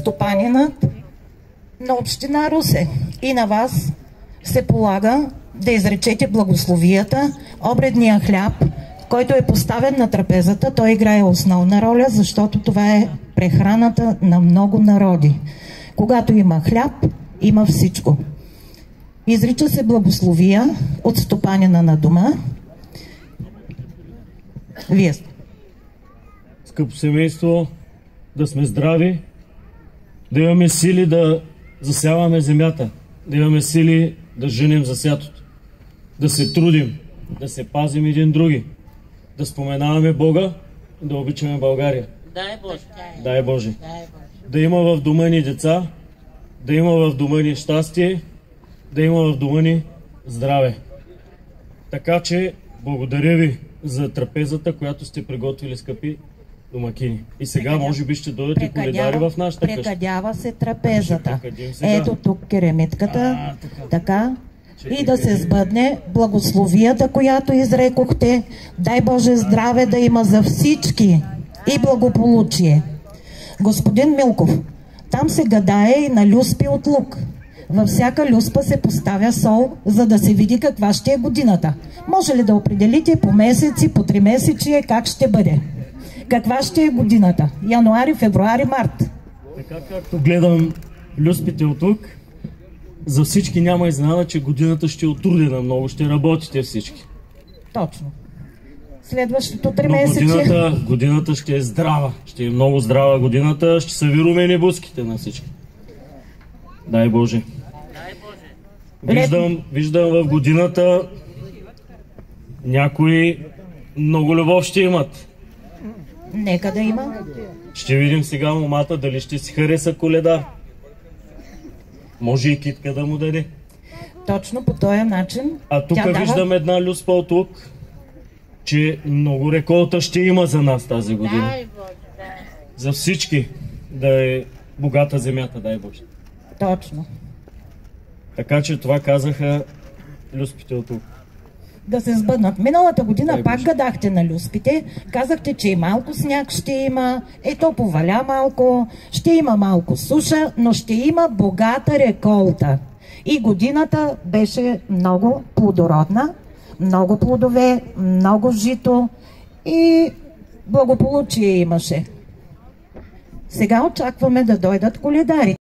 стопанинът на община Русе. И на вас се полага да изречете благословията, обредния хляб, който е поставен на трапезата. Той играе основна роля, защото това е прехраната на много народи. Когато има хляб, има всичко. Изрича се благословия от стопанина на дома. Вие сте. Скъпо семейство, да сме здрави, да имаме сили да засяваме земята, да имаме сили да женим засятото, да се трудим, да се пазим един други, да споменаваме Бога, да обичаме България. Дай Боже. Дай Боже. Да има в дома ни деца, да има в дома ни щастие, да има в дома ни здраве. Така че, благодаря ви за трапезата, която сте приготвили, скъпи домакини. И сега може би ще дойдат и коледари в нашата къща. Прекадява се трапезата. Ето тук керамитката. Така. И да се сбъдне благословията, която изрекохте. Дай Боже здраве да има за всички и благополучие. Господин Милков, там се гадае и на люспи от лук. Във всяка люспа се поставя сол, за да се види каква ще е годината. Може ли да определите по месеци, по 3 месечи, как ще бъде? Каква ще е годината? Януари, февруари, март. Така както гледам люспите от тук, за всички няма изненада, че годината ще е отрудена много, ще работите всички. Точно. Следващото 3 месече... Годината ще е здрава, ще е много здрава годината, ще са ви румени буските на всички. Дай Боже. Виждам в годината някои много любов ще имат. Нека да има. Ще видим сега момата дали ще си хареса Коледа. Може и китка да му даде. Точно по този начин. А тук виждам една люспа от тук, че много реколта ще има за нас тази година. Дай Боже, дай. За всички да е богата земята, дай Боже. Точно. Така че това казаха люспите от тук. Да се сбъднат. Миналата година пак гадахте на люспите. Казахте, че и малко сняг ще има, ето поваля малко, ще има малко суша, но ще има богата реколта. И годината беше много плодородна, много плодове, много жито и благополучие имаше. Сега очакваме да дойдат коледари.